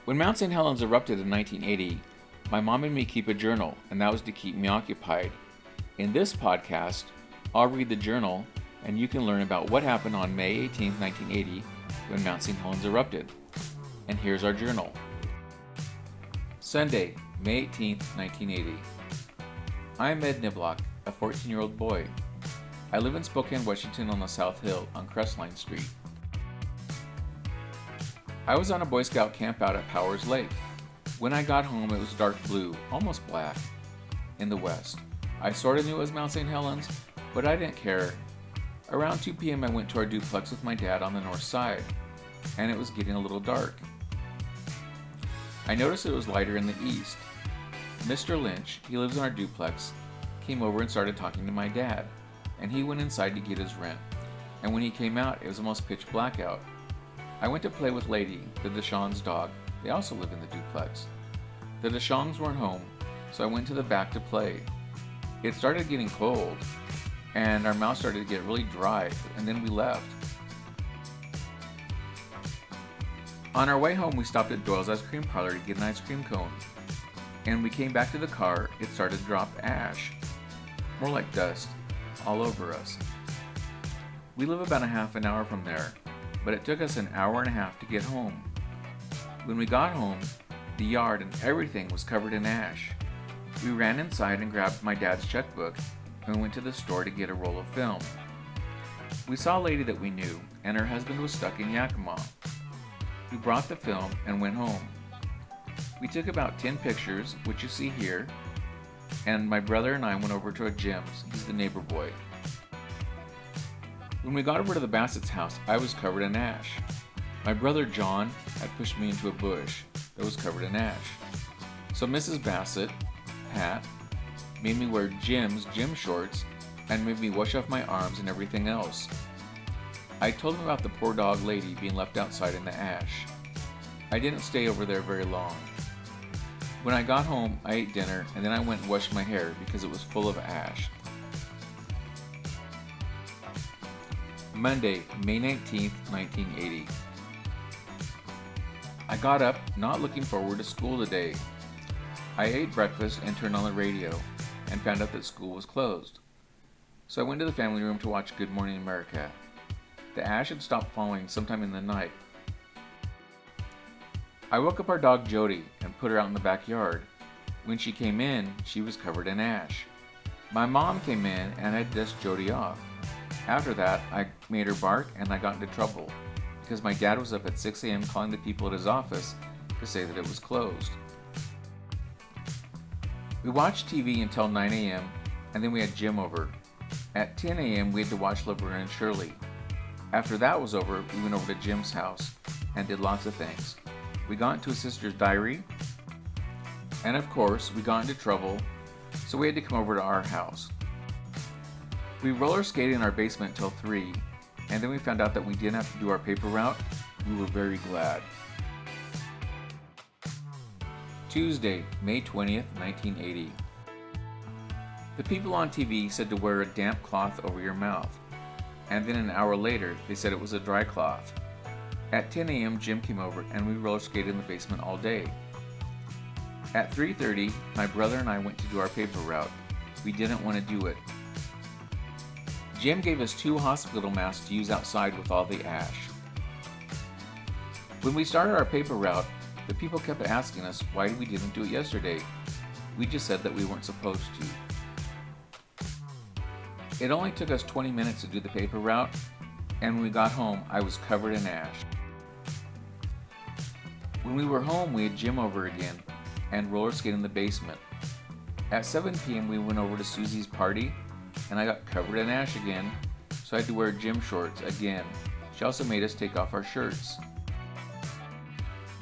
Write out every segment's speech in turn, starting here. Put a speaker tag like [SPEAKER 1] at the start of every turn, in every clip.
[SPEAKER 1] When Mount St. Helens erupted in 1980, my mom made me keep a journal, and that was to keep me occupied. In this podcast, I'll read the journal, and you can learn about what happened on May 18, 1980, when Mount St. Helens erupted. And here's our journal. Sunday, May 18, 1980. I am Ed Niblock, a 14-year-old boy. I live in Spokane, Washington on the South Hill on Crestline Street. I was on a Boy Scout campout at Powers Lake. When I got home, it was dark blue, almost black, in the west. I sort of knew it was Mount St. Helens, but I didn't care. Around 2 p.m. I went to our duplex with my dad on the north side, and it was getting a little dark. I noticed it was lighter in the east. Mr. Lynch, he lives in our duplex, came over and started talking to my dad, and he went inside to get his rent. And when he came out, it was almost pitch black out. I went to play with Lady, the Deshawn's dog. They also live in the duplex. The Deshongs weren't home, so I went to the back to play. It started getting cold, and our mouth started to get really dry, and then we left. On our way home, we stopped at Doyle's Ice Cream Parlor to get an ice cream cone. And we came back to the car, it started to drop ash. More like dust, all over us. We live about a half an hour from there, but it took us an hour and a half to get home. When we got home, the yard and everything was covered in ash. We ran inside and grabbed my dad's checkbook and went to the store to get a roll of film. We saw a lady that we knew, and her husband was stuck in Yakima. We brought the film and went home. We took about 10 pictures, which you see here, and my brother and I went over to Jim's. He's the neighbor boy. When we got over to the Bassett's house, I was covered in ash. My brother John had pushed me into a bush that was covered in ash. So Mrs. Bassett, Pat, made me wear Jim's gym shorts and made me wash off my arms and everything else. I told him about the poor dog Lady being left outside in the ash. I didn't stay over there very long. When I got home, I ate dinner and then I went and washed my hair because it was full of ash. Monday, May 19th, 1980. I got up, not looking forward to school today. I ate breakfast and turned on the radio and found out that school was closed. So I went to the family room to watch Good Morning America. The ash had stopped falling sometime in the night. I woke up our dog Jody and put her out in the backyard. When she came in, she was covered in ash. My mom came in and I dusted Jody off. After that, I made her bark and I got into trouble because my dad was up at 6 a.m. calling the people at his office to say that it was closed. We watched TV until 9 a.m. and then we had Jim over. At 10 a.m. we had to watch Laverne and Shirley. After that was over, we went over to Jim's house and did lots of things. We got into his sister's diary, and of course, we got into trouble, so we had to come over to our house. We roller skated in our basement till 3, and then we found out that we didn't have to do our paper route. We were very glad. Tuesday, May 20th, 1980. The people on TV said to wear a damp cloth over your mouth, and then an hour later, they said it was a dry cloth. At 10 a.m., Jim came over and we roller skated in the basement all day. At 3:30, my brother and I went to do our paper route. We didn't want to do it. Jim gave us 2 hospital masks to use outside with all the ash. When we started our paper route, the people kept asking us why we didn't do it yesterday. We just said that we weren't supposed to. It only took us 20 minutes to do the paper route, and when we got home, I was covered in ash. When we were home, we had Jim over again and roller skated in the basement. At 7 p.m., we went over to Susie's party, and I got covered in ash again, so I had to wear gym shorts again. She also made us take off our shirts.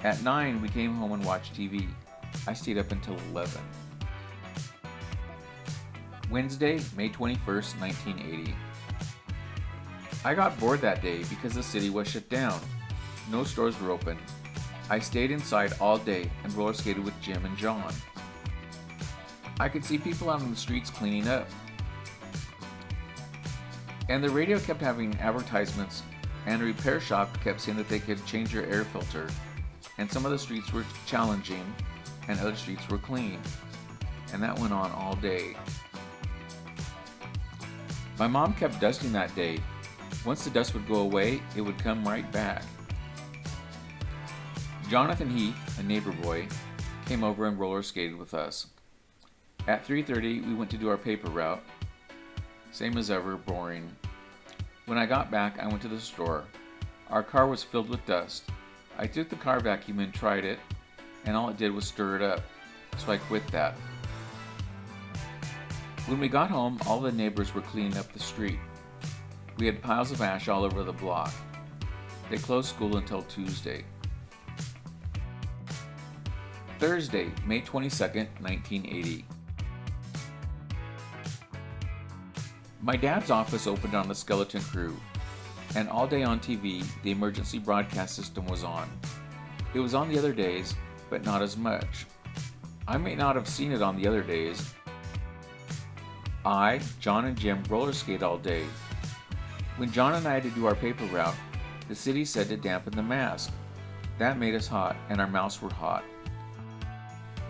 [SPEAKER 1] At 9, we came home and watched TV. I stayed up until 11. Wednesday, May 21st, 1980. I got bored that day because the city was shut down. No stores were open. I stayed inside all day and roller skated with Jim and John. I could see people out on the streets cleaning up. And the radio kept having advertisements, and a repair shop kept saying that they could change your air filter. and some of the streets were challenging, and other streets were clean. And that went on all day. My mom kept dusting that day. Once the dust would go away, it would come right back. Jonathan Heath, a neighbor boy, came over and roller skated with us. At 3:30, we went to do our paper route. Same as ever, boring. When I got back, I went to the store. Our car was filled with dust. I took the car vacuum and tried it, and all it did was stir it up, so I quit that. When we got home, all the neighbors were cleaning up the street. We had piles of ash all over the block. They closed school until Tuesday. Thursday, May 22nd, 1980. My dad's office opened on the skeleton crew, and all day on TV, the emergency broadcast system was on. It was on the other days, but not as much. I may not have seen it on the other days. I, John, and Jim roller skate all day. When John and I had to do our paper route, the city said to dampen the mask. That made us hot, and our mouths were hot.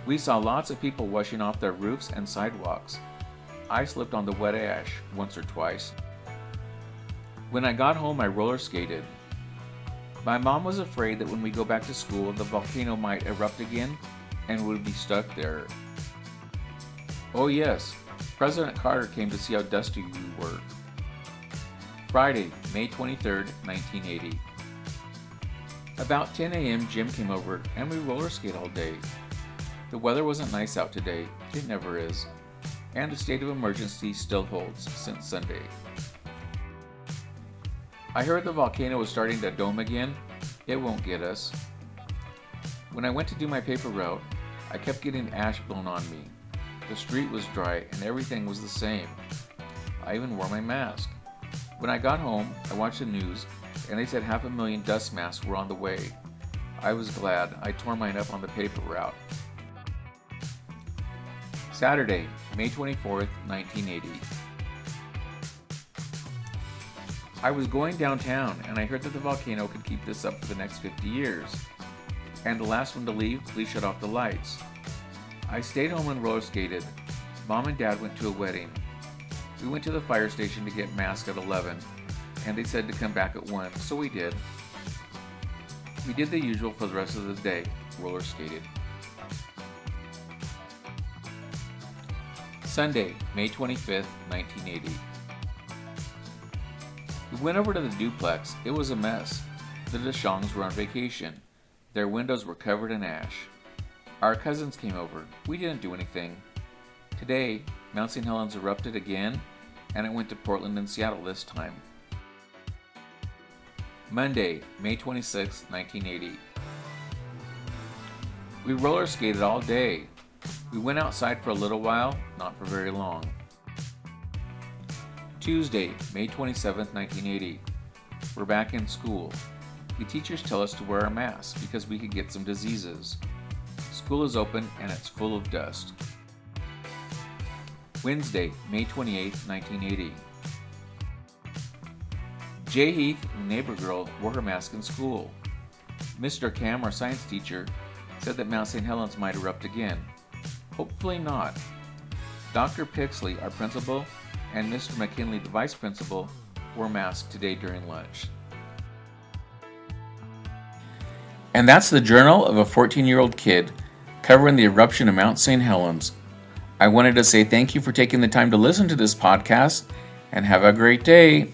[SPEAKER 1] We saw lots of people washing off their roofs and sidewalks. I slipped on the wet ash once or twice. When I got home, I roller skated. My mom was afraid that when we go back to school, the volcano might erupt again and would be stuck there. Oh yes, President Carter came to see how dusty we were. Friday, May 23rd, 1980. About 10 a.m., Jim came over and we roller skate all day. The weather wasn't nice out today, it never is, and the state of emergency still holds since Sunday. I heard the volcano was starting to dome again. It won't get us. When I went to do my paper route, I kept getting ash blown on me. The street was dry and everything was the same. I even wore my mask. When I got home, I watched the news and they said 500,000 dust masks were on the way. I was glad. I tore mine up on the paper route. Saturday, May 24th, 1980. I was going downtown and I heard that the volcano could keep this up for the next 50 years. And the last one to leave, please shut off the lights. I stayed home and roller skated. Mom and Dad went to a wedding. We went to the fire station to get masks at 11, and they said to come back at 1, so we did. We did the usual for the rest of the day, roller skated. Sunday, May 25th, 1980. We went over to the duplex. It was a mess. The DeShongs were on vacation. Their windows were covered in ash. Our cousins came over. We didn't do anything. Today, Mount St. Helens erupted again, and it went to Portland and Seattle this time. Monday, May 26, 1980. We roller skated all day. We went outside for a little while, not for very long. Tuesday, May 27, 1980. We're back in school. The teachers tell us to wear our masks because we could get some diseases. School is open and it's full of dust. Wednesday, May 28, 1980. Jay Heath, neighbor girl, wore her mask in school. Mr. Cam, our science teacher, said that Mount St. Helens might erupt again. Hopefully not. Dr. Pixley, our principal, and Mr. McKinley, the vice principal, wore masks today during lunch. And that's the journal of a 14-year-old kid covering the eruption of Mount St. Helens. I wanted to say thank you for taking the time to listen to this podcast, and have a great day.